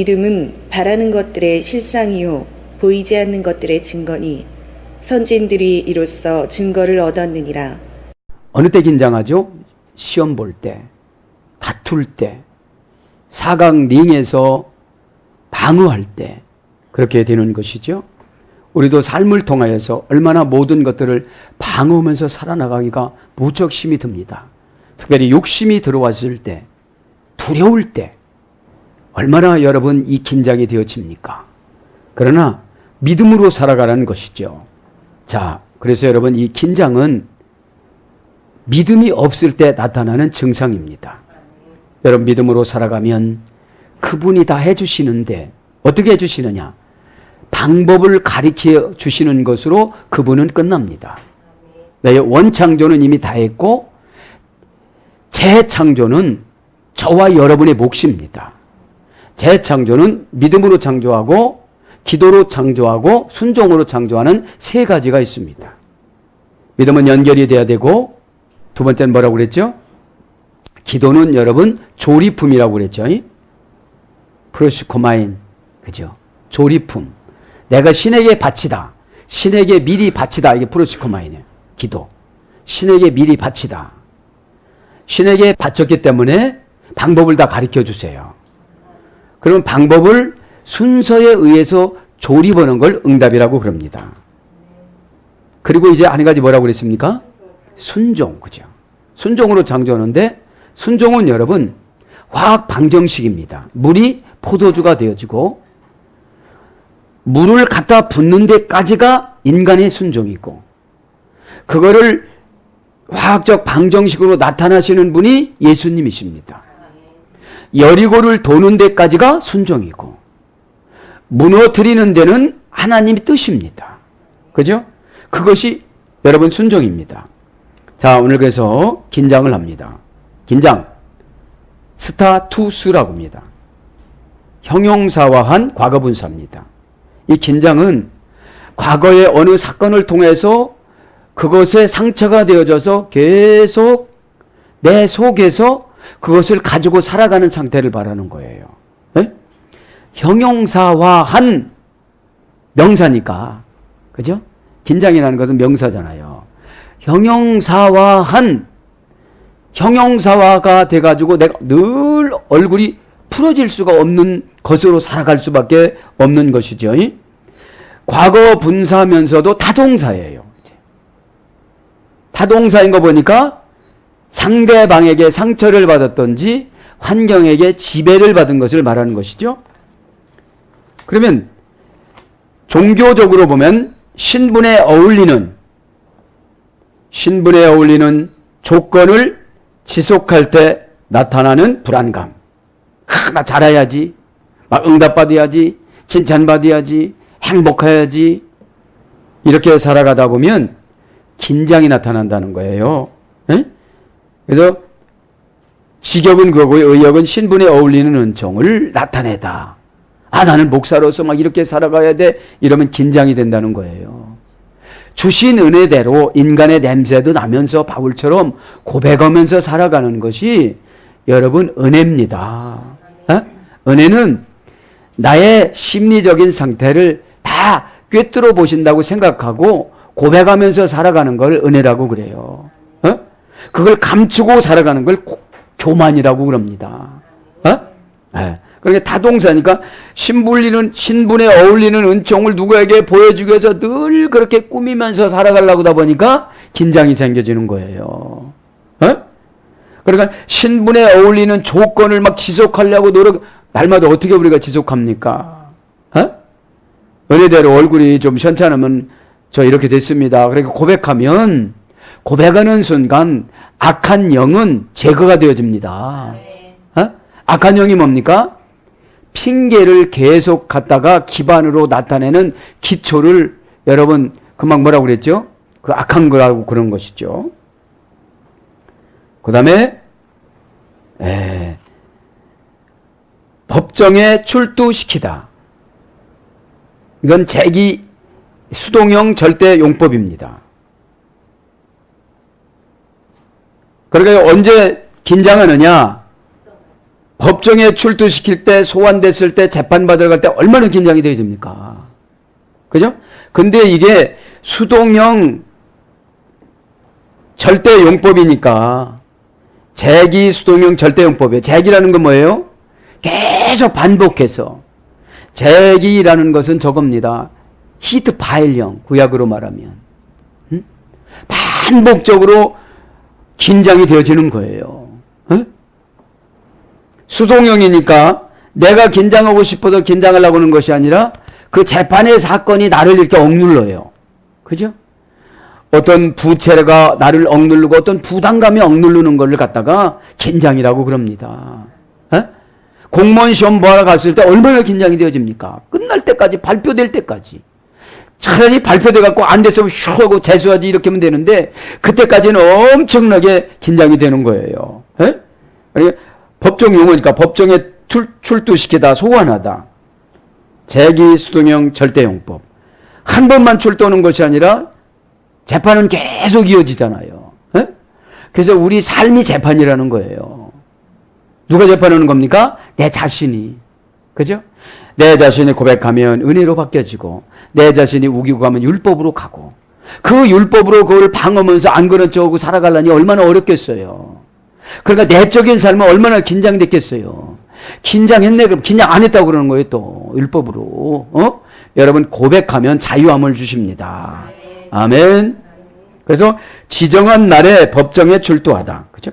믿음은 바라는 것들의 실상이요 보이지 않는 것들의 증거니 선진들이 이로써 증거를 얻었느니라. 어느 때 긴장하죠? 시험 볼 때, 다툴 때, 사각 링에서 방어할 때 그렇게 되는 것이죠. 우리도 삶을 통하여서 얼마나 모든 것들을 방어하면서 살아나가기가 무척 힘이 듭니다. 특별히 욕심이 들어왔을 때, 두려울 때 얼마나 여러분 이 긴장이 되어집니까? 그러나 믿음으로 살아가라는 것이죠. 자, 그래서 여러분 이 긴장은 믿음이 없을 때 나타나는 증상입니다. 여러분 믿음으로 살아가면 그분이 다 해주시는데 어떻게 해주시느냐? 방법을 가르쳐 주시는 것으로 그분은 끝납니다. 왜? 원창조는 이미 다 했고 재창조는 저와 여러분의 몫입니다. 재창조는 믿음으로 창조하고 기도로 창조하고 순종으로 창조하는 세 가지가 있습니다. 믿음은 연결이 돼야 되고 두 번째는 뭐라고 그랬죠? 기도는 여러분 조리품이라고 그랬죠. 프로시코마인, 그죠? 조리품. 내가 신에게 바치다. 신에게 미리 바치다. 이게 프로시코마인이에요. 기도. 신에게 미리 바치다. 신에게 바쳤기 때문에 방법을 다 가르쳐 주세요. 그러면 방법을 순서에 의해서 조립하는 걸 응답이라고 그럽니다. 그리고 이제 한 가지 뭐라고 그랬습니까? 순종, 그죠? 순종으로 창조하는데 순종은 여러분 화학 방정식입니다. 물이 포도주가 되어지고 물을 갖다 붓는 데까지가 인간의 순종이고 그거를 화학적 방정식으로 나타나시는 분이 예수님이십니다. 여리고를 도는 데까지가 순종이고 무너뜨리는 데는 하나님의 뜻입니다. 그죠? 그것이 여러분 순종입니다. 자, 오늘 그래서 긴장을 합니다. 긴장. 스타투스라고 합니다. 형용사화한 과거분사입니다. 이 긴장은 과거의 어느 사건을 통해서 그것에 상처가 되어져서 계속 내 속에서 그것을 가지고 살아가는 상태를 말하는 거예요. 네? 형용사화한 명사니까, 그죠? 긴장이라는 것은 명사잖아요. 형용사화한, 형용사화가 돼가지고 내가 늘 얼굴이 풀어질 수가 없는 것으로 살아갈 수밖에 없는 것이죠. 과거 분사하면서도 타동사예요. 타동사인 거 보니까 상대방에게 상처를 받았던지 환경에게 지배를 받은 것을 말하는 것이죠. 그러면 종교적으로 보면 신분에 어울리는 조건을 지속할 때 나타나는 불안감. 나 잘해야지, 막 응답받아야지, 칭찬받아야지, 행복해야지. 이렇게 살아가다 보면 긴장이 나타난다는 거예요. 에? 그래서 직역은 그거고 의역은 신분에 어울리는 은총을 나타내다. 아, 나는 목사로서 막 이렇게 살아가야 돼. 이러면 긴장이 된다는 거예요. 주신 은혜대로 인간의 냄새도 나면서 바울처럼 고백하면서 살아가는 것이 여러분 은혜입니다. 어? 은혜는 나의 심리적인 상태를 다 꿰뚫어 보신다고 생각하고 고백하면서 살아가는 걸 은혜라고 그래요. 어? 그걸 감추고 살아가는 걸 교만이라고 그럽니다. 어? 네. 그러니까 타동사니까 신분에 어울리는 은총을 누구에게 보여주기 위해서 늘 그렇게 꾸미면서 살아가려고 하다 보니까 긴장이 생겨지는 거예요. 어? 그러니까 신분에 어울리는 조건을 막 지속하려고 날마다 어떻게 우리가 지속합니까? 어? 은혜대로 얼굴이 좀 현찮으면 저 이렇게 됐습니다. 그러니까 고백하는 순간 악한 영은 제거가 되어집니다. 어? 악한 영이 뭡니까? 핑계를 계속 갖다가 기반으로 나타내는 기초를 여러분 금방 뭐라고 그랬죠? 그 악한 거라고 그런 것이죠. 그 다음에 법정에 출두시키다. 이건 재기 수동형 절대 용법입니다. 그러니까 언제 긴장하느냐? 법정에 출두시킬 때, 소환됐을 때, 재판받으러 갈 때 얼마나 긴장이 되어야 됩니까? 그죠? 근데 이게 수동형 절대용법이니까, 재기 수동형 절대용법이에요. 재기라는 건 뭐예요? 계속 반복해서. 재기라는 것은 저겁니다. 히트 파일형, 구약으로 말하면. 반복적으로 긴장이 되어지는 거예요. 수동형이니까 내가 긴장하고 싶어서 긴장하려고 하는 것이 아니라 그 재판의 사건이 나를 이렇게 억눌러요. 그죠? 어떤 부채가 나를 억누르고 어떤 부담감이 억누르는 걸 갖다가 긴장이라고 그럽니다. 공무원 시험 보러 갔을 때 얼마나 긴장이 되어집니까? 끝날 때까지, 발표될 때까지. 차라리 발표돼 갖고 안 됐으면 슈 하고 재수하지 이렇게 하면 되는데 그때까지는 엄청나게 긴장이 되는 거예요. 그러니까 법정 용어니까 법정에 출두시키다, 소환하다. 재기 수동형 절대용법. 한 번만 출두하는 것이 아니라 재판은 계속 이어지잖아요. 그래서 우리 삶이 재판이라는 거예요. 누가 재판하는 겁니까? 내 자신이. 그죠? 내 자신이 고백하면 은혜로 바뀌어지고 내 자신이 우기고 가면 율법으로 가고 그 율법으로 그걸 방어하면서 안 그런 척하고 살아가려니 얼마나 어렵겠어요. 그러니까 내적인 삶은 얼마나 긴장됐겠어요. 긴장했네 그럼 긴장 안 했다고 그러는 거예요. 또 율법으로. 여러분 고백하면 자유함을 주십니다. 아멘. 그래서 지정한 날에 법정에 출두하다. 그죠?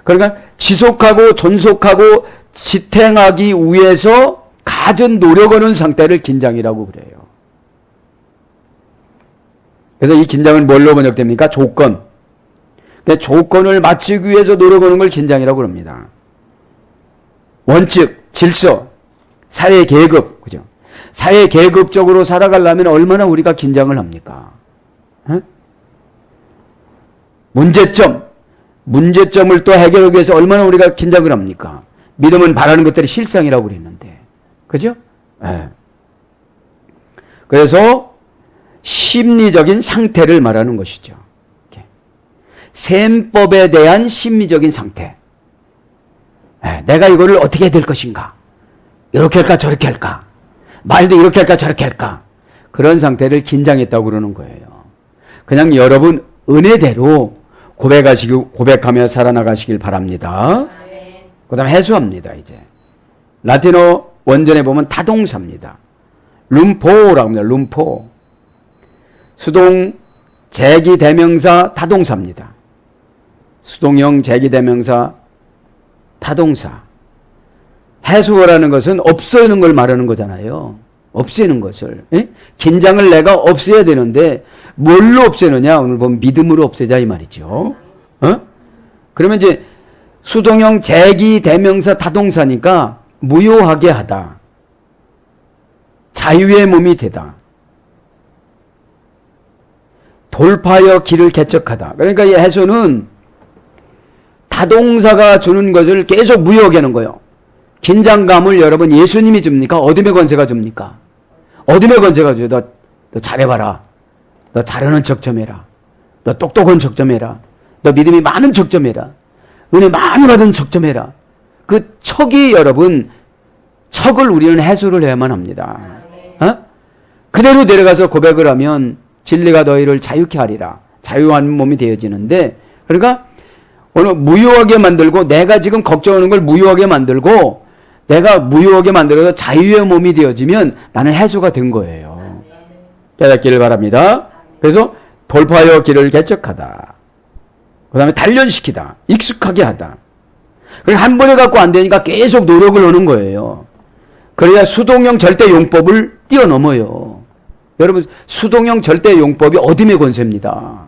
그러니까 지속하고 존속하고 지탱하기 위해서 가진 노력하는 상태를 긴장이라고 그래요. 그래서 이 긴장은 뭘로 번역됩니까? 조건. 조건을 맞추기 위해서 노력하는 걸 긴장이라고 합니다. 원칙, 질서, 사회 계급, 그죠? 사회 계급적으로 살아가려면 얼마나 우리가 긴장을 합니까? 문제점을 또 해결하기 위해서 얼마나 우리가 긴장을 합니까? 믿음은 바라는 것들이 실상이라고 그랬는데. 그죠? 그래서 심리적인 상태를 말하는 것이죠. 셈법에 대한 심리적인 상태. 내가 이거를 어떻게 해야 될 것인가? 이렇게 할까 저렇게 할까? 말도 이렇게 할까 저렇게 할까? 그런 상태를 긴장했다고 그러는 거예요. 그냥 여러분 은혜대로 고백하며 살아나가시길 바랍니다. 그 다음에 해수합니다. 이제 라틴어 원전에 보면 타동사입니다. 룸포라고 합니다. 룸포. 수동 재기대명사 타동사입니다. 수동형 재기대명사 타동사. 해수어라는 것은 없애는 걸 말하는 거잖아요. 없애는 것을. 긴장을 내가 없애야 되는데 뭘로 없애느냐? 오늘 보면 믿음으로 없애자 이 말이죠. 그러면 이제 수동형 재기대명사 타동사니까 무효하게 하다. 자유의 몸이 되다. 돌파하여 길을 개척하다. 그러니까 이 해수는 타동사가 주는 것을 계속 무효하게 하는 거예요. 긴장감을 여러분 예수님이 줍니까? 어둠의 권세가 줍니까? 어둠의 권세가 줘요. 너 잘해봐라. 너 잘하는 척 좀 해라. 너 똑똑한 척 좀 해라. 너 믿음이 많은 척 좀 해라. 은혜 많이 받은 척 좀 해라. 그 척이 여러분, 척을 우리는 해소를 해야만 합니다. 그대로 내려가서 고백을 하면 진리가 너희를 자유케 하리라. 자유한 몸이 되어지는데, 그러니까 오늘 무효하게 만들고 내가 지금 걱정하는 걸 무효하게 만들고 내가 무효하게 만들어서 자유의 몸이 되어지면 나는 해소가 된 거예요. 깨닫기를 바랍니다. 그래서 돌파하여 길을 개척하다. 그 다음에 단련시키다. 익숙하게 하다. 그러니까 한 번에 갖고 안 되니까 계속 노력을 하는 거예요. 그래야 수동형 절대용법을 뛰어넘어요. 여러분 수동형 절대용법이 어둠의 권세입니다.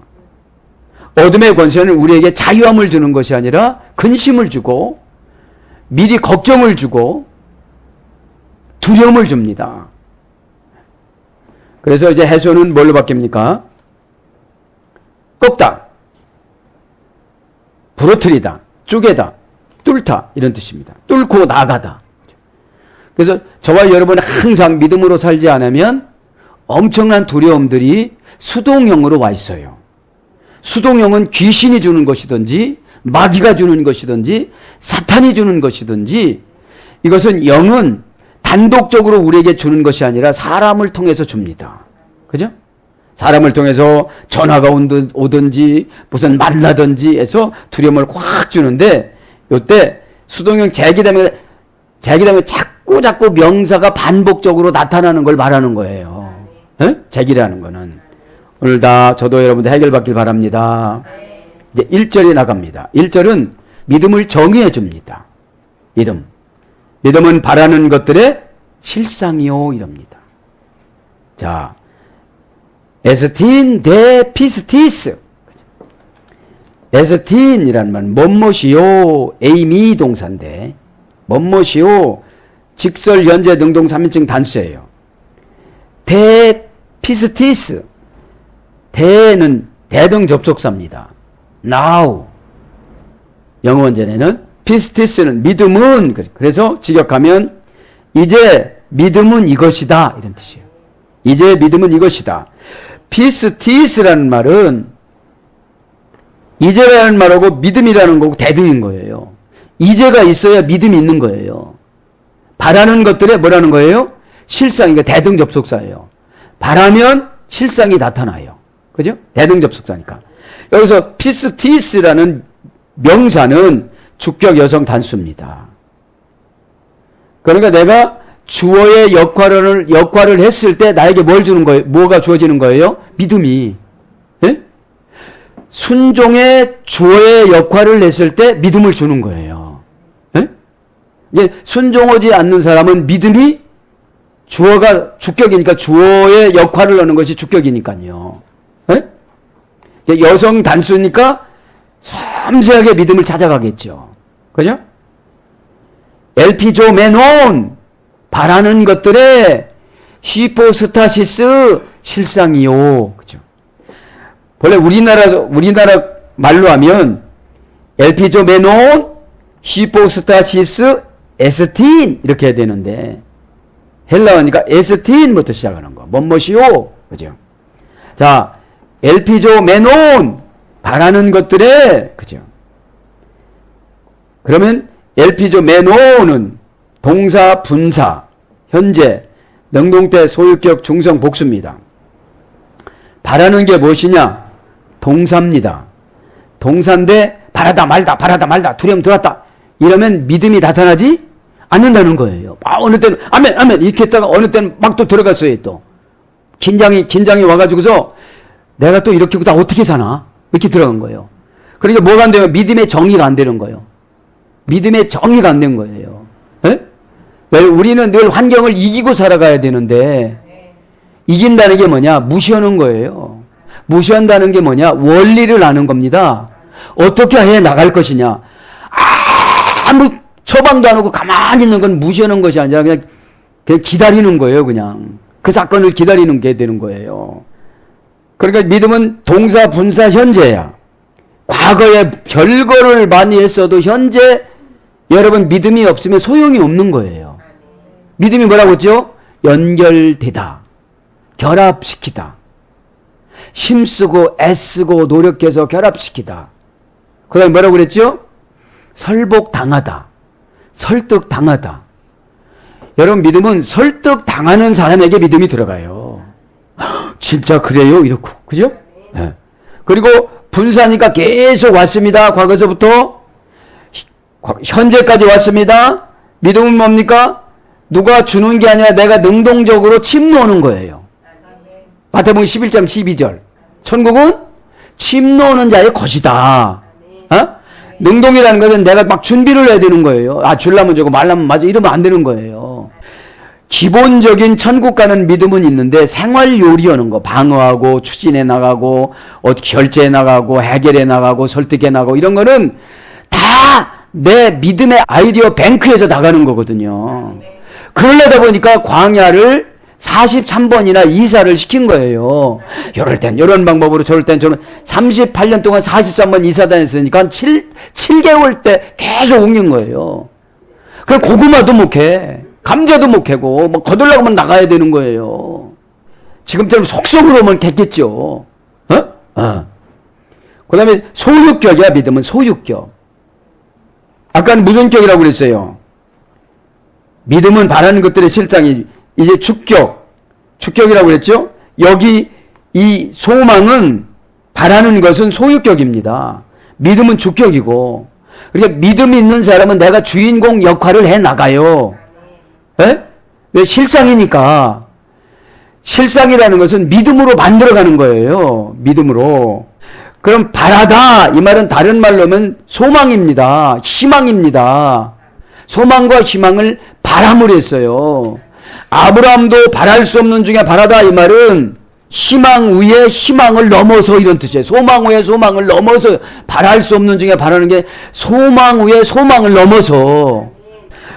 어둠의 권세는 우리에게 자유함을 주는 것이 아니라 근심을 주고 미리 걱정을 주고 두려움을 줍니다. 그래서 이제 해소는 뭘로 바뀝니까? 꺾다, 부러뜨리다, 쪼개다, 뚫다 이런 뜻입니다. 뚫고 나가다. 그래서 저와 여러분은 항상 믿음으로 살지 않으면 엄청난 두려움들이 수동형으로 와 있어요. 수동형은 귀신이 주는 것이든지 마귀가 주는 것이든지 사탄이 주는 것이든지 이것은 영은 단독적으로 우리에게 주는 것이 아니라 사람을 통해서 줍니다. 그죠? 사람을 통해서 전화가 오든지 무슨 만나든지 해서 두려움을 확 주는데 이때 수동형 재기되면 자꾸 명사가 반복적으로 나타나는 걸 말하는 거예요. 재기라는 거는. 오늘 다 저도 여러분들 해결받길 바랍니다. 이제 1절이 나갑니다. 1절은 믿음을 정의해 줍니다. 믿음은 바라는 것들의 실상이요 이럽니다. 자, 에스틴 데 피스티스. 에스틴이라는 말은 뭐뭇이요 에이미 동사인데 뭐뭇이요 직설 현재 능동 3인칭 단수예요. 데 피스티스. 대는 대등 접속사입니다. now. 영어 원전에는 피스티스는 믿음은, 그래서 직역하면 이제 믿음은 이것이다 이런 뜻이에요. 이제 믿음은 이것이다. 피스티스라는 말은 이제라는 말하고 믿음이라는 거고 대등인 거예요. 이제가 있어야 믿음이 있는 거예요. 바라는 것들에 뭐라는 거예요? 실상이니까 대등 접속사예요. 바라면 실상이 나타나요. 그죠? 대등 접속사니까. 여기서 피스티스라는 명사는 주격 여성 단수입니다. 그러니까 내가 주어의 역할을 했을 때 나에게 뭘 주는 거예요? 뭐가 주어지는 거예요? 믿음이. 예? 순종의 주어의 역할을 했을 때 믿음을 주는 거예요. 예? 이제 순종하지 않는 사람은 믿음이 주어가 주격이니까 주어의 역할을 하는 것이 주격이니까요. 예? 여성 단수니까 섬세하게 믿음을 찾아가겠죠. 그죠? 엘피조 메논 바라는 것들의 히포스타시스 실상이요. 그죠? 원래 우리나라 말로 하면 엘피조 메논 히포스타시스 에스틴 이렇게 해야 되는데 헬라어니까 에스틴부터 시작하는 거. 뭐뭇이요. 그죠? 자, 엘피조 메논 바라는 것들에 그죠? 그러면 엘피조 메논은 동사, 분사, 현재, 능동태, 소유격, 중성, 복수입니다. 바라는 게 무엇이냐? 동사입니다. 동사인데 바라다 말다 두려움 들었다 이러면 믿음이 나타나지 않는다는 거예요. 어느 때는 아멘 이렇게 했다가 어느 때는 막 또 들어갔어요. 또 긴장이 와가지고서 내가 또 이렇게 다 어떻게 사나 이렇게 들어간 거예요. 그러니까 뭐가 안 되면 믿음의 정의가 안 되는 거예요. 믿음의 정의가 안 된 거예요. 에? 왜 우리는 늘 환경을 이기고 살아가야 되는데 이긴다는 게 뭐냐? 무시하는 거예요. 무시한다는 게 뭐냐? 원리를 아는 겁니다. 어떻게 해 나갈 것이냐? 아무 처방도 안 하고 가만히 있는 건 무시하는 것이 아니라 그냥 기다리는 거예요. 그냥 그 사건을 기다리는 게 되는 거예요. 그러니까 믿음은 동사, 분사, 현재야. 과거에 별거를 많이 했어도 현재 여러분 믿음이 없으면 소용이 없는 거예요. 믿음이 뭐라고 했죠? 연결되다. 결합시키다. 힘쓰고 애쓰고 노력해서 결합시키다. 그 다음에 뭐라고 그랬죠? 설복당하다. 설득당하다. 여러분 믿음은 설득당하는 사람에게 믿음이 들어가요. 진짜 그래요? 이렇고. 그죠? 네. 그리고 분사니까 계속 왔습니다. 과거서부터 현재까지 왔습니다. 믿음은 뭡니까? 누가 주는 게 아니라 내가 능동적으로 침노하는 거예요. 마태복음 11장 12절. 천국은 침노하는 자의 것이다. 어? 능동이라는 것은 내가 막 준비를 해야 되는 거예요. 줄라면 주고 말라면 맞아 이러면 안 되는 거예요. 기본적인 천국 가는 믿음은 있는데 생활 요리하는 거 방어하고 추진해 나가고 결제해 나가고 해결해 나가고 설득해 나가고 이런 거는 다 내 믿음의 아이디어 뱅크에서 나가는 거거든요. 그러려다 보니까 광야를 43번이나 이사를 시킨 거예요. 이럴 땐 이런 방법으로 저럴 땐 저런 38년 동안 43번 이사 다녔으니까 7개월 때 계속 옮긴 거예요. 그 고구마도 못 캐. 감자도 못 캐고 뭐 거들라고 하면 나가야 되는 거예요. 지금처럼 속속으로만 캤겠죠. 그 다음에 소유격이야, 믿음은 소유격. 아까는 무슨 격이라고 그랬어요? 믿음은 바라는 것들의 실상이 이제 주격이라고 그랬죠? 여기 이 소망은 바라는 것은 소유격입니다. 믿음은 주격이고, 그러니까 믿음이 있는 사람은 내가 주인공 역할을 해 나가요. 예? 왜? 실상이니까. 실상이라는 것은 믿음으로 만들어가는 거예요. 믿음으로. 그럼 바라다 이 말은 다른 말로 하면 소망입니다. 희망입니다. 소망과 희망을 바람을 했어요. 아브라함도 바랄 수 없는 중에 바라다 이 말은 희망 위에 희망을 넘어서 이런 뜻이에요. 소망 위에 소망을 넘어서 바랄 수 없는 중에 바라는 게 소망 위에 소망을 넘어서.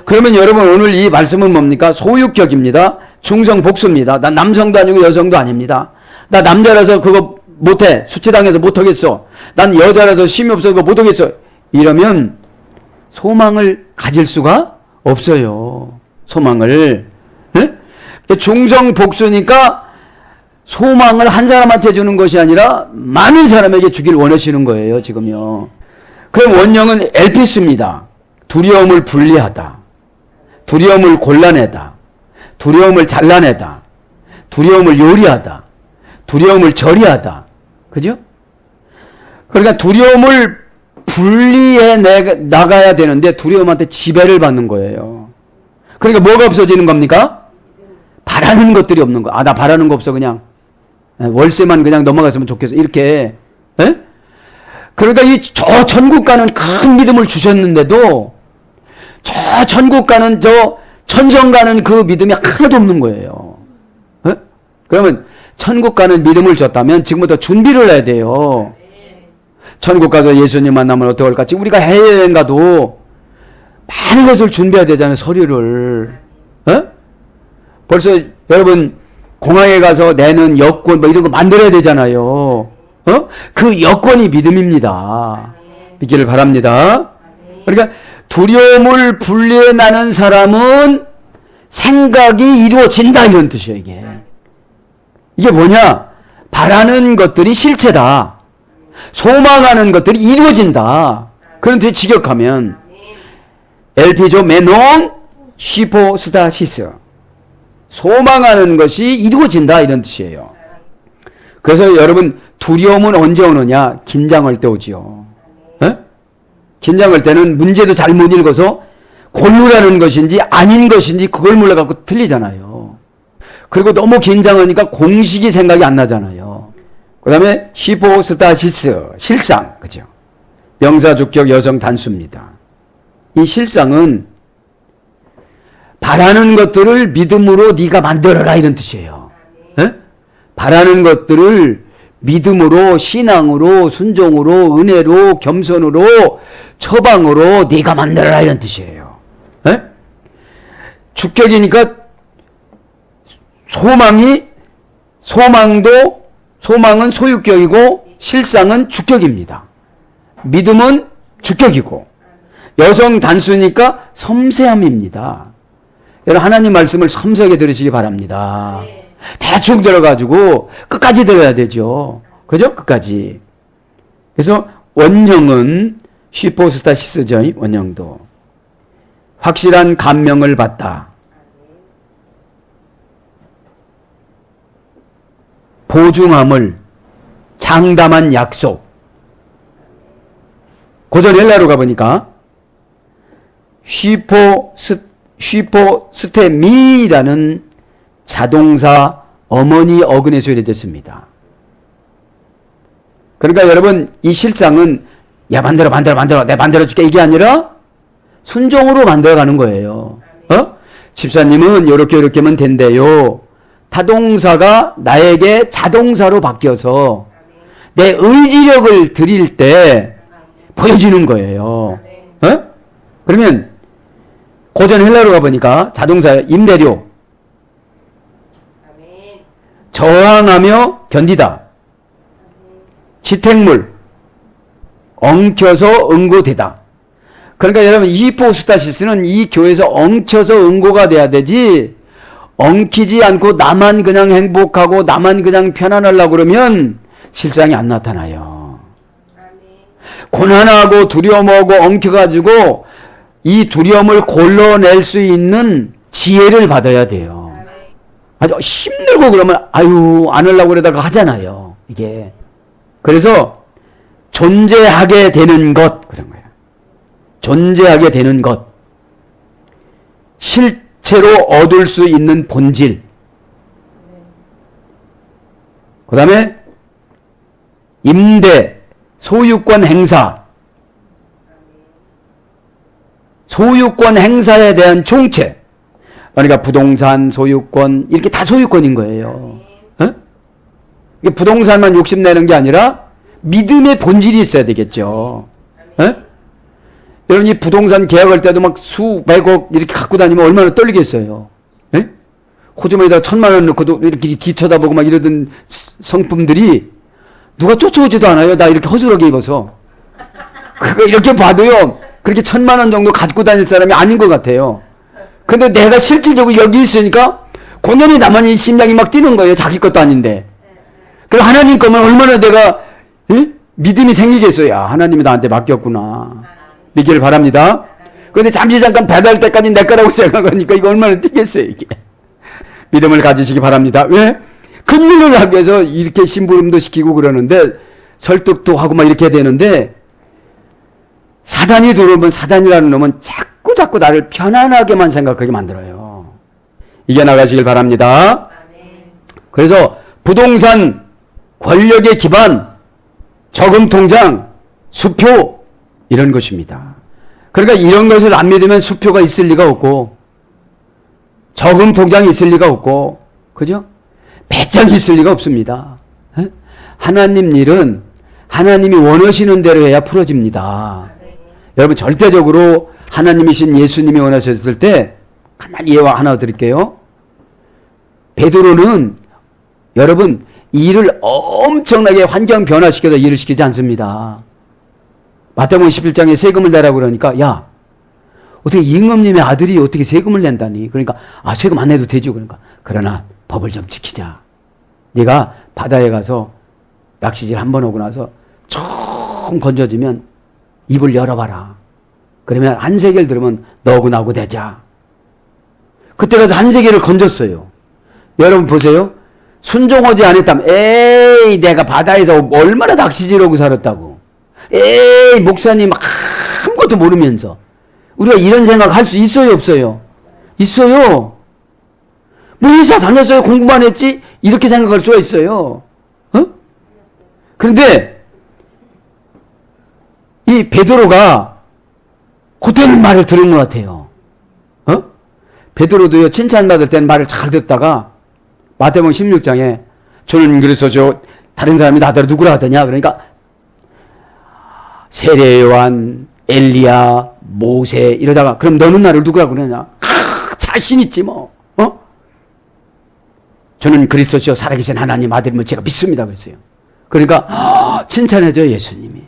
그러면 여러분 오늘 이 말씀은 뭡니까? 소유격입니다. 충성 복수입니다. 난 남성도 아니고 여성도 아닙니다. 나 남자라서 그거 못해. 수치당해서 못하겠어. 난 여자라서 힘이 없어서 그거 못하겠어. 이러면 소망을 가질 수가 없어요. 소망을. 네? 충성 복수니까 소망을 한 사람한테 주는 것이 아니라 많은 사람에게 주길 원하시는 거예요. 지금요. 그럼 원형은 엘피스입니다. 두려움을 분리하다. 두려움을 골라내다. 두려움을 잘라내다. 두려움을 요리하다. 두려움을 처리하다. 그죠? 그러니까 두려움을 분리해 나가야 되는데 두려움한테 지배를 받는 거예요. 그러니까 뭐가 없어지는 겁니까? 바라는 것들이 없는 거. 아, 나 바라는 거 없어. 그냥 월세만 그냥 넘어갔으면 좋겠어. 이렇게. 에? 그러니까 저 천국 가는 큰 믿음을 주셨는데도 저 천국 가는 저 천성 가는 그 믿음이 하나도 없는 거예요. 에? 그러면 천국 가는 믿음을 줬다면 지금부터 준비를 해야 돼요. 천국 가서 예수님 만나면 어떡할까? 지금 우리가 해외여행 가도 많은 것을 준비해야 되잖아요. 서류를. 에? 벌써 여러분 공항에 가서 내는 여권 뭐 이런 거 만들어야 되잖아요. 그 여권이 믿음입니다. 믿기를 바랍니다. 그러니까 두려움을 분리해 나는 사람은 생각이 이루어진다 이런 뜻이에요. 이게 뭐냐? 바라는 것들이 실체다. 소망하는 것들이 이루어진다. 그런 뜻이 직역하면 엘피조 메농 히포스타시스, 소망하는 것이 이루어진다 이런 뜻이에요. 그래서 여러분 두려움은 언제 오느냐? 긴장할 때 오지요. 에? 긴장할 때는 문제도 잘 못 읽어서 골루라는 것인지 아닌 것인지 그걸 몰라갖고 틀리잖아요. 그리고 너무 긴장하니까 공식이 생각이 안 나잖아요. 그 다음에 히포스타시스, 실상, 그죠? 명사 주격 여성 단수입니다. 이 실상은 바라는 것들을 믿음으로 네가 만들어라 이런 뜻이에요. 에? 바라는 것들을 믿음으로, 신앙으로, 순종으로, 은혜로, 겸손으로, 처방으로 네가 만들어라 이런 뜻이에요. 에? 주격이니까 소망은 소유격이고 실상은 주격입니다. 믿음은 주격이고 여성 단수니까 섬세함입니다. 여러분 하나님 말씀을 섬세하게 들으시기 바랍니다. 대충 들어가지고 끝까지 들어야 되죠. 그죠? 끝까지. 그래서 원형은 히포스타시스죠. 원형도. 확실한 감명을 받다. 보증함을, 장담한 약속. 고전 헬라로 가보니까 휘포스테미라는 자동사 어머니 어근에서 유래됐습니다. 그러니까 여러분 이 실상은 야 만들어 내 만들어줄게 이게 아니라 순종으로 만들어가는 거예요. 집사님은 요렇게 하면 된대요. 타동사가 나에게 자동사로 바뀌어서 내 의지력을 드릴 때 보여지는 거예요. 그러면 고전 헬라로 가보니까 자동사 임대료, 저항하며 견디다, 지택물, 엉켜서 응고되다. 그러니까 여러분 히포스타시스는 이 교회에서 엉켜서 응고가 돼야 되지, 엉키지 않고 나만 그냥 행복하고 나만 그냥 편안하려고 그러면 실상이 안 나타나요. 고난하고 두려움하고 엉켜가지고 이 두려움을 골라낼 수 있는 지혜를 받아야 돼요. 아주 힘들고 그러면 아유 안 하려고 그러다가 하잖아요. 이게 그래서 존재하게 되는 것 그런 거예요. 존재하게 되는 것, 실체로 얻을 수 있는 본질. 그 다음에 임대, 소유권 행사, 소유권 행사에 대한 총체. 그러니까 부동산, 소유권 이렇게 다 소유권인 거예요. 어? 이게 부동산만 욕심내는 게 아니라 믿음의 본질이 있어야 되겠죠. 어? 여러분 이 부동산 계약할 때도 막 수백억 이렇게 갖고 다니면 얼마나 떨리겠어요. 예? 호주머니에다 1,000만 원 넣고도 이렇게 뒤쳐다보고 막 이러던 성품들이 누가 쫓아오지도 않아요. 나 이렇게 허술하게 입어서. 그거 이렇게 봐도요. 그렇게 1,000만 원 정도 갖고 다닐 사람이 아닌 것 같아요. 근데 내가 실질적으로 여기 있으니까 고년이 나만이 심장이 막 뛰는 거예요. 자기 것도 아닌데. 그럼 하나님 거면 얼마나 내가 믿음이 생기겠어요. 야, 하나님이 나한테 맡겼구나. 믿기를 바랍니다. 그런데 잠시 잠깐 배달 때까지 내 거라고 생각하니까 이거 얼마나 뛰겠어요. 이게. 믿음을 가지시기 바랍니다. 왜? 큰일을 하기 위해서 이렇게 심부름도 시키고 그러는데 설득도 하고 막 이렇게 되는데 사단이 들어오면 사단이라는 놈은 자꾸 나를 편안하게만 생각하게 만들어요. 이겨나가시길 바랍니다. 그래서 부동산, 권력의 기반, 저금통장, 수표 이런 것입니다. 그러니까 이런 것을 안 믿으면 수표가 있을 리가 없고 저금통장이 있을 리가 없고 그죠? 배짱이 있을 리가 없습니다. 에? 하나님 일은 하나님이 원하시는 대로 해야 풀어집니다. 여러분 절대적으로 하나님이신 예수님이 원하셨을 때 가만히 예화 하나 드릴게요. 베드로는 여러분 일을 엄청나게 환경 변화시켜서 일을 시키지 않습니다. 마태복음 11장에 세금을 내라고 그러니까 야 어떻게 임금님의 아들이 어떻게 세금을 낸다니. 그러니까 아 세금 안 내도 되죠. 그러니까 그러나 법을 좀 지키자. 네가 바다에 가서 낚시질 한 번 오고 나서 처음 건져지면 입을 열어봐라. 그러면 한세계를 들으면 너하고 나하고 되자. 그때 가서 한세계를 건졌어요. 여러분 보세요. 순종하지 않았다면 에이 내가 바다에서 얼마나 낚시질하고 살았다고. 에이 목사님 아무것도 모르면서 우리가 이런 생각 할 수 있어요 없어요? 있어요. 뭐 회사 다녔어요 공부만 했지? 이렇게 생각할 수가 있어요. 어? 그런데 이 베드로가 그때는 말을 들은 것 같아요. 어? 베드로도요 칭찬받을 때는 말을 잘 듣다가 마태복음 16장에 저는 그래서 다른 사람이 나더러 누구라 하더냐 그러니까 세례 요한, 엘리야, 모세 이러다가 그럼 너는 나를 누구라 그러냐? 자신 있지 뭐. 어? 저는 그리스도시요 살아계신 하나님 아들이면 제가 믿습니다 그랬어요. 그러니까 칭찬해줘요 예수님이.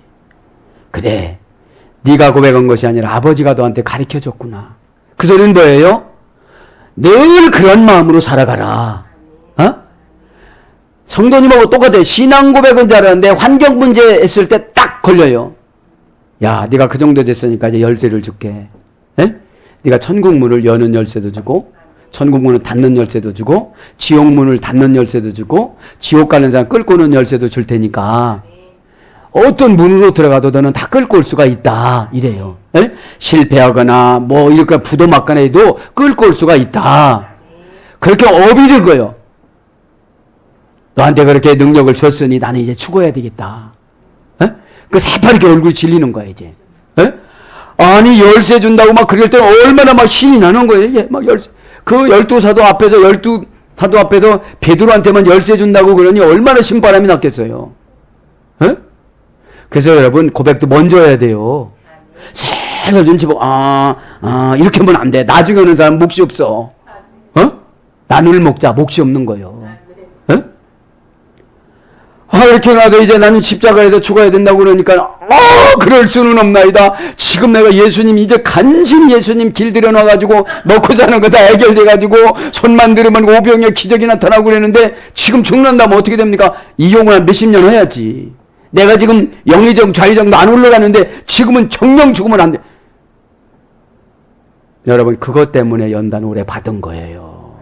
그래 네가 고백한 것이 아니라 아버지가 너한테 가르쳐줬구나. 그 소리는 뭐예요? 늘 그런 마음으로 살아가라. 어? 성도님하고 똑같아요. 신앙 고백은 잘하는데 환경 문제 했을 때 딱 걸려요. 야 네가 그 정도 됐으니까 이제 열쇠를 줄게. 에? 네가 천국 문을 여는 열쇠도 주고 천국 문을 닫는 열쇠도 주고 지옥 문을 닫는 열쇠도 주고 지옥 가는 사람 끌고 오는 열쇠도 줄 테니까 어떤 문으로 들어가도 너는 다 끌고 올 수가 있다 이래요. 에? 실패하거나 뭐 이렇게 부도 맞거나 해도 끌고 올 수가 있다. 그렇게 업이 된 거예요. 너한테 그렇게 능력을 줬으니 나는 이제 죽어야 되겠다. 에? 그 새파랗게 얼굴 질리는 거야 이제. 에? 아니 열쇠 준다고 막 그럴 때는 얼마나 막 신이 나는 거예요. 이게 막 열쇠. 그 12사도 앞에서 12사도 앞에서 베드로한테만 열쇠 준다고 그러니 얼마나 신바람이 났겠어요. 에? 그래서 여러분 고백도 먼저 해야 돼요. 새로 눈치 보고 이렇게 하면 안 돼. 나중에 오는 사람 몫이 없어. 어? 나눌 목자 몫이 없는 거예요. 에? 이렇게 나도 이제 나는 십자가에서 죽어야 된다고 그러니까 그럴 수는 없나이다. 지금 내가 예수님 이제 간신히 예수님 길들여 놔가지고 먹고 사는 거 다 해결돼가지고 손만 들으면 오병이어 기적이 나타나고 그러는데 지금 죽는다면 어떻게 됩니까? 이 용을 한 몇십 년 해야지. 내가 지금 영의정 좌의정도 안 올라가는데 지금은 정령 죽으면 안 돼. 여러분 그것 때문에 연단 오래 받은 거예요.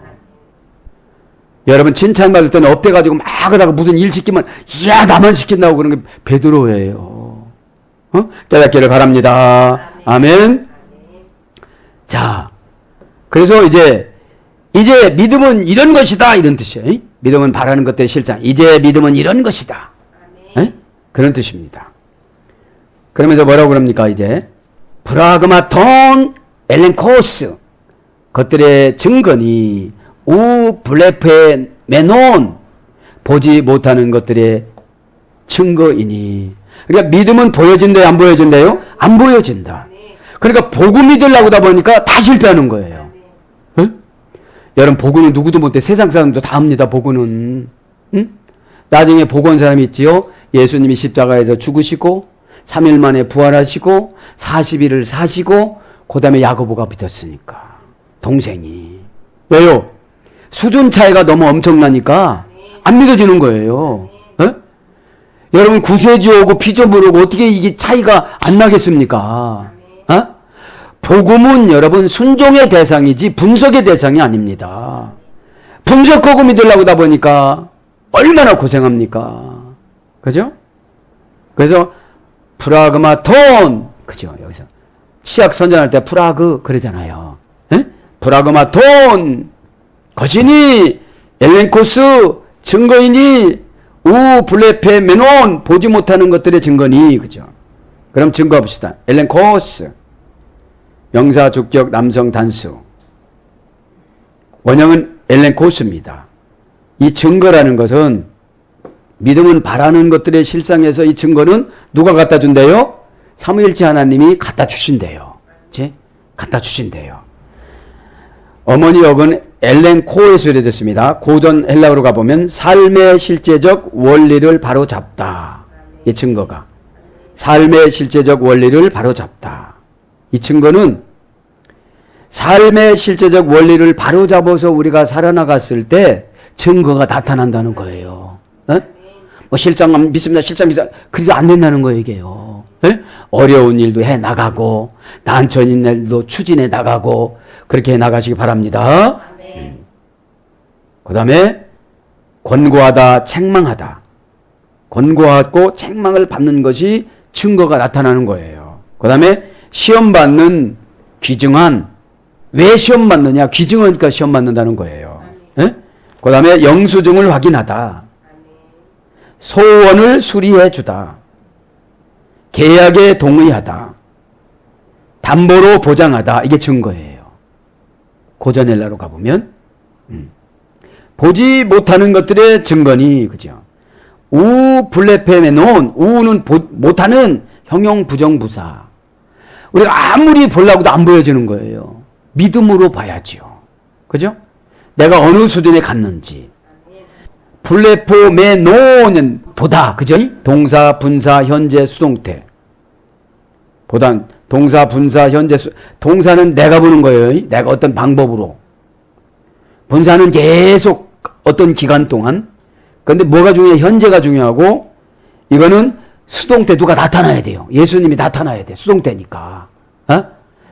여러분 칭찬받을 때는 업돼가지고 막 하다가 무슨 일 시키면 야 나만 시킨다고 그런 게 베드로예요. 깨닫기를 바랍니다. 아멘. 자, 그래서 이제 믿음은 이런 것이다 이런 뜻이에요. 믿음은 바라는 것들의 실장. 이제 믿음은 이런 것이다. 그런 뜻입니다. 그러면서 뭐라고 그럽니까? 이제 프라그마톤 엘렌코스 것들의 증거니 우 블레페 메논 보지 못하는 것들의 증거이니. 그러니까 믿음은 보여진대요, 안 보여진대요? 안 보여진다. 그러니까 복음 믿으려고 하다 보니까 다 실패하는 거예요. 응? 여러분 복음은 누구도 못해. 세상 사람도 다 합니다. 복음은. 응? 나중에 복 온 사람이 있지요. 예수님이 십자가에서 죽으시고 3일 만에 부활하시고 40일을 사시고 그 다음에 야고보가 믿었으니까. 동생이. 왜요? 수준 차이가 너무 엄청나니까 안 믿어지는 거예요. 에? 여러분 구세주오고 피조물오고 어떻게 이게 차이가 안 나겠습니까? 복음은 여러분 순종의 대상이지 분석의 대상이 아닙니다. 분석하고 믿으려고 하다 보니까 얼마나 고생합니까? 그죠? 그래서 프라그마톤, 그죠? 여기서 치약 선전할 때 프라그 그러잖아요. 에? 프라그마톤 거시니 엘렌코스 증거이니 우 블레페 메논 보지 못하는 것들의 증거니. 그죠? 그럼 증거 봅시다. 엘렌코스 명사 주격 남성 단수 원형은 엘렌코스입니다. 이 증거라는 것은 믿음은 바라는 것들의 실상에서 이 증거는 누가 갖다 준대요? 삼위일체 하나님이 갖다 주신대요. 그치? 갖다 주신대요. 어머니 역은 엘렌코에서 이래됐습니다. 고전 헬라어로 가보면 삶의 실제적 원리를 바로잡다. 이 증거가. 삶의 실제적 원리를 바로잡다. 이 증거는 삶의 실제적 원리를 바로잡아서 우리가 살아나갔을 때 증거가 나타난다는 거예요. 에? 뭐 실장 믿습니다. 실장 믿습니다. 그래도 안 된다는 거예요, 이게요. 에? 어려운 일도 해 나가고 난처한 일도 추진해 나가고 그렇게 해 나가시기 바랍니다. 그 다음에 권고하다, 책망하다. 권고하고 책망을 받는 것이 증거가 나타나는 거예요. 그 다음에 시험 받는 귀증한. 왜 시험 받느냐? 귀증하니까 시험 받는다는 거예요. 그 다음에 영수증을 확인하다. 소원을 수리해 주다. 계약에 동의하다. 담보로 보장하다. 이게 증거예요. 고전 헬라로 가보면 보지 못하는 것들의 증거니. 그죠? 우 블레페메 논. 우는 못하는 형용 부정부사. 우리가 아무리 보려고도 안 보여지는 거예요. 믿음으로 봐야지요. 그죠? 내가 어느 수준에 갔는지. 블레포메 논은 보다. 그죠? 동사, 분사, 현재, 수동태. 보다 동사, 분사, 현재, 동사는 내가 보는 거예요. 내가 어떤 방법으로. 분사는 계속 어떤 기간 동안. 그런데 뭐가 중요해? 현재가 중요하고 이거는 수동태 누가 나타나야 돼요. 예수님이 나타나야 돼. 수동태니까.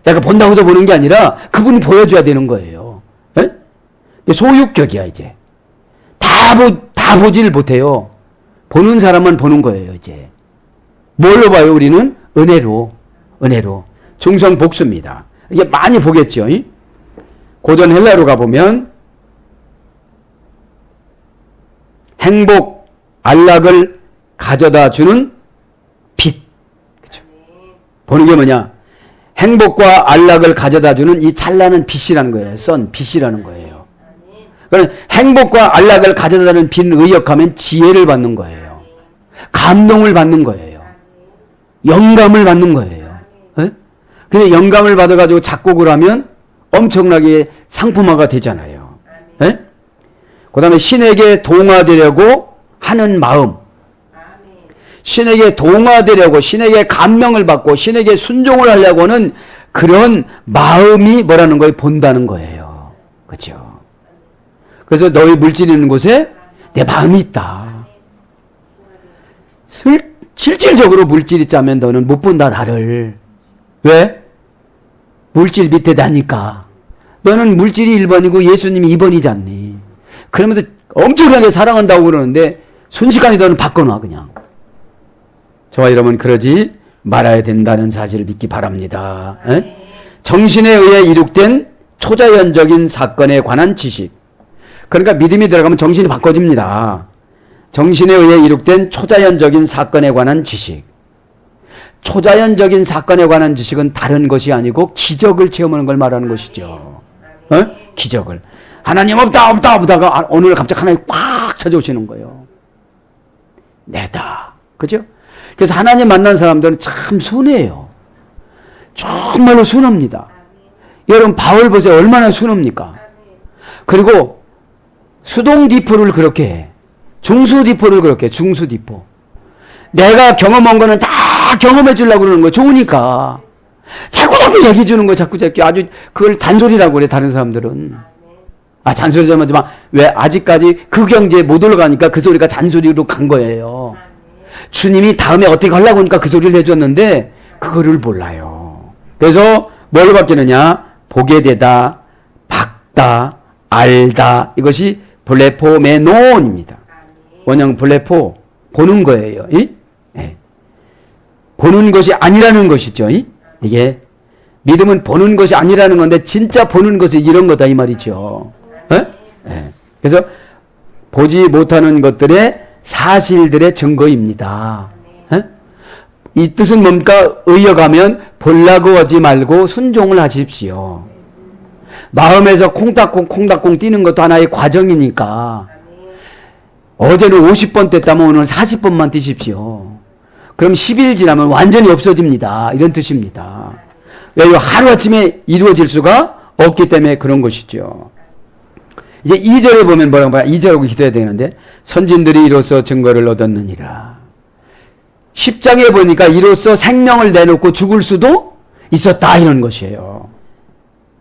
내가 본다고 해서 보는 게 아니라 그분이 보여줘야 되는 거예요. 에? 소유격이야 이제. 다 보지를 못해요. 보는 사람만 보는 거예요 이제. 뭘로 봐요 우리는? 은혜로. 중성 복수입니다. 이게 많이 보겠죠. 고전 헬라로 가보면 행복, 안락을 가져다 주는 빛. 그렇죠? 보는 게 뭐냐? 행복과 안락을 가져다 주는 이 찬란한 빛이라는 거예요. 빛이라는 거예요. 그럼 행복과 안락을 가져다 주는 빛을 의역하면 지혜를 받는 거예요. 감동을 받는 거예요. 영감을 받는 거예요. 근데 영감을 받아가지고 작곡을 하면 엄청나게 상품화가 되잖아요. 그 다음에 신에게 동화되려고 하는 마음. 신에게 동화되려고, 신에게 감명을 받고, 신에게 순종을 하려고 하는 그런 마음이 뭐라는 거예요? 본다는 거예요. 그렇죠? 그래서 너희 물질이 있는 곳에 내 마음이 있다. 실질적으로 물질이 짜면 너는 못 본다, 나를. 왜? 물질 밑에 다니까. 너는 물질이 1번이고 예수님이 2번이잖니. 그러면서 엄청나게 사랑한다고 그러는데 순식간에 너는 바꿔놔, 그냥. 저와 여러분, 그러지 말아야 된다는 사실을 믿기 바랍니다. 에? 정신에 의해 이룩된 초자연적인 사건에 관한 지식. 그러니까 믿음이 들어가면 정신이 바꿔집니다. 정신에 의해 이룩된 초자연적인 사건에 관한 지식. 초자연적인 사건에 관한 지식은 다른 것이 아니고 기적을 체험하는 걸 말하는 것이죠. 기적을. 하나님 없다가 오늘 갑자기 하나님 꽉 찾아오시는 거예요. 내다. 그죠? 그래서 하나님 만난 사람들은 참 순해요. 정말로 순합니다. 여러분, 바울 보세요. 얼마나 순합니까? 그리고 수동디포를 그렇게 해. 중수디포를 그렇게 해. 중수디포. 내가 경험한 거는 다 경험해 주려고 그러는 거예요. 좋으니까. 자꾸 얘기해 주는 거예요. 자꾸. 아주 그걸 잔소리라고 그래, 다른 사람들은. 잔소리 좀 하지 마. 왜? 아직까지 그 경지에 못 올라가니까 그 소리가 잔소리로 간 거예요. 주님이 다음에 어떻게 하려고 하니까 그 소리를 해줬는데 그거를 몰라요. 그래서 뭘 바뀌느냐? 보게 되다, 박다, 알다. 이것이 블레포메논입니다. 원형 블레포, 보는 거예요. 네. 보는 것이 아니라는 것이죠. 이게 믿음은 보는 것이 아니라는 건데 진짜 보는 것이 이런 거다 이 말이죠. 네. 그래서 보지 못하는 것들의 사실들의 증거입니다. 이 뜻은 뭡니까? 의역하면 보려고 하지 말고 순종을 하십시오. 마음에서 콩닥콩 뛰는 것도 하나의 과정이니까 어제는 50번 뗐다면 오늘 40번만 뛰십시오. 그럼 10일 지나면 완전히 없어집니다. 이런 뜻입니다. 왜요? 하루아침에 이루어질 수가 없기 때문에 그런 것이죠. 이제 2절에 보면 뭐라고 봐요? 2절하고 기도해야 되는데 선진들이 이로써 증거를 얻었느니라. 10장에 보니까 이로써 생명을 내놓고 죽을 수도 있었다 이런 것이에요.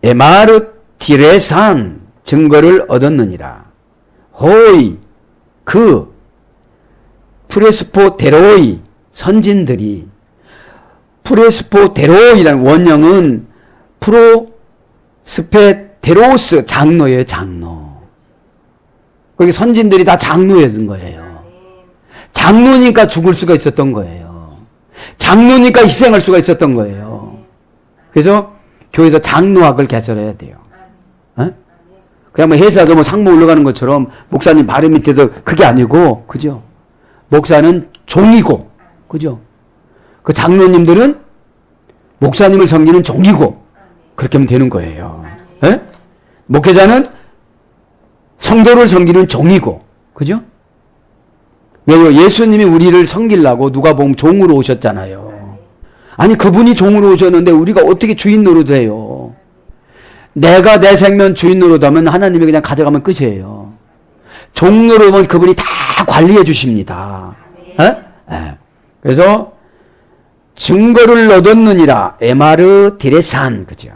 에마르티레산 증거를 얻었느니라. 호이 그 프레스포테로이 선진들이 프레스포테로이라는 원형은 프로스페테로스 장로예요. 장로. 거기 선진들이 다 장로였던 거예요. 장로니까 죽을 수가 있었던 거예요. 장로니까 희생할 수가 있었던 거예요. 그래서 교회에서 장로학을 개설해야 돼요. 그냥 뭐 회사에서 뭐 상무 올라가는 것처럼 목사님 바로 밑에서 그게 아니고, 그죠? 목사는 종이고, 그죠? 그 장로님들은 목사님을 섬기는 종이고, 그렇게 하면 되는 거예요. 목회자는 성도를 섬기는 종이고, 그죠? 왜요? 예수님이 우리를 섬기려고 누가 보면 종으로 오셨잖아요. 아니, 그분이 종으로 오셨는데 우리가 어떻게 주인 노릇해요? 내가 내 생명 주인 노릇하면 하나님이 그냥 가져가면 끝이에요. 종 노릇은 그분이 다 관리해 주십니다. 그래서 증거를 얻었느니라. 에마르 디레산, 그죠?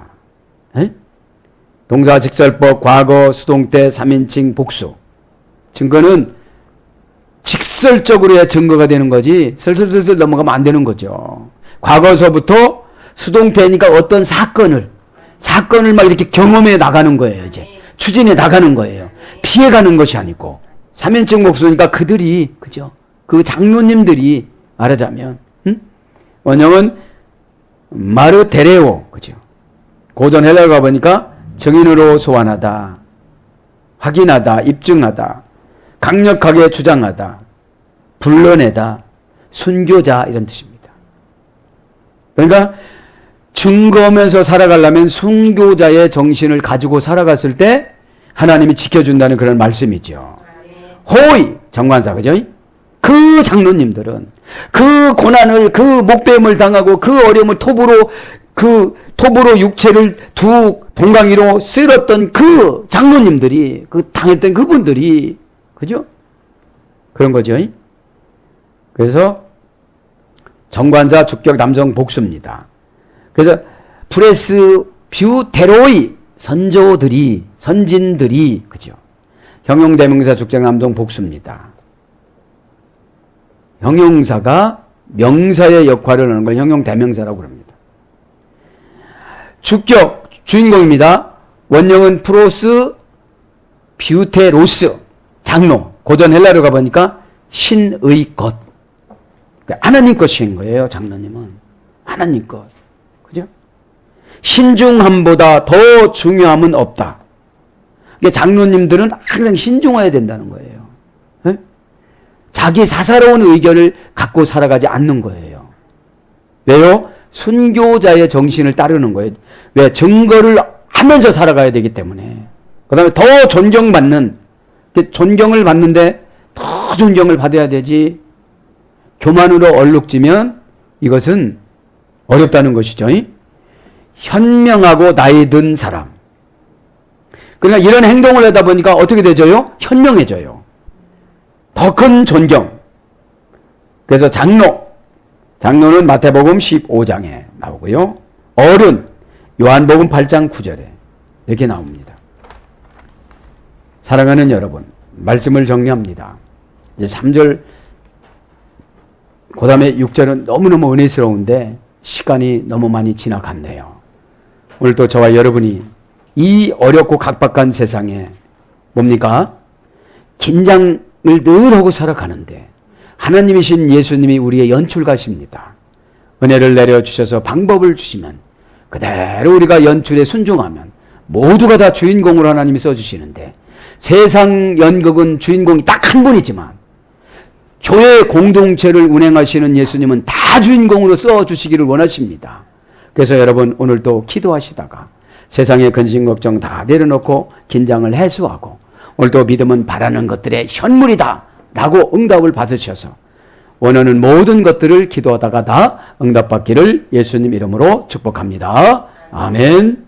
동사 직설법, 과거, 수동태, 3인칭, 복수. 증거는 직설적으로 해야 증거가 되는 거지 슬슬슬슬 넘어가면 안 되는 거죠. 과거서부터 수동태니까 어떤 사건을 막 이렇게 경험해 나가는 거예요. 이제 추진해 나가는 거예요. 피해가는 것이 아니고. 3인칭 복수니까 그들이, 그죠? 그 장로님들이 말하자면, 원형은 마르테레오, 그죠? 고전 헬라어 가보니까 증인으로 소환하다, 확인하다, 입증하다, 강력하게 주장하다, 불러내다, 순교자 이런 뜻입니다. 그러니까 증거하면서 살아가려면 순교자의 정신을 가지고 살아갔을 때 하나님이 지켜준다는 그런 말씀이죠. 호의 정관사, 그죠? 그 장로님들은 그 고난을, 그 목배임을 당하고 그 어려움을 톱으로 육체를 두 동강이로 쓸었던 그 장로님들이, 그 당했던 그분들이, 그죠? 그런 거죠. 그래서 정관사 주격 남성 복수입니다. 그래서 프레스 뷰테로이 선조들이, 선진들이, 그죠? 형용대명사 주격 남성 복수입니다. 형용사가 명사의 역할을 하는 걸 형용 대명사라고 합니다. 주격, 주인공입니다. 원형은 프로스 비우테로스, 장로. 고전 헬라로 가보니까 신의 것. 하나님 것인 거예요, 장로님은. 하나님 것. 그죠? 신중함보다 더 중요함은 없다. 장로님들은 항상 신중해야 된다는 거예요. 네? 자기 사사로운 의견을 갖고 살아가지 않는 거예요. 왜요? 순교자의 정신을 따르는 거예요. 왜? 증거를 하면서 살아가야 되기 때문에. 그 다음에 더 존경받는, 존경을 받는데 더 존경을 받아야 되지. 교만으로 얼룩지면 이것은 어렵다는 것이죠. 현명하고 나이 든 사람. 그러니까 이런 행동을 하다 보니까 어떻게 되죠요? 현명해져요. 더 큰 존경. 그래서 장로는 마태복음 15장에 나오고요. 어른, 요한복음 8장 9절에 이렇게 나옵니다. 사랑하는 여러분, 말씀을 정리합니다. 이제 3절, 그 다음에 6절은 너무너무 은혜스러운데 시간이 너무 많이 지나갔네요. 오늘도 저와 여러분이 이 어렵고 각박한 세상에 뭡니까? 긴장을 늘 하고 살아가는데 하나님이신 예수님이 우리의 연출가십니다. 은혜를 내려주셔서 방법을 주시면 그대로 우리가 연출에 순종하면 모두가 다 주인공으로 하나님이 써주시는데 세상 연극은 주인공이 딱 한 분이지만 교회 공동체를 운행하시는 예수님은 다 주인공으로 써주시기를 원하십니다. 그래서 여러분 오늘도 기도하시다가 세상의 근심 걱정 다 내려놓고 긴장을 해소하고 오늘도 믿음은 바라는 것들의 현물이다 라고 응답을 받으셔서 원하는 모든 것들을 기도하다가 다 응답받기를 예수님 이름으로 축복합니다. 아멘.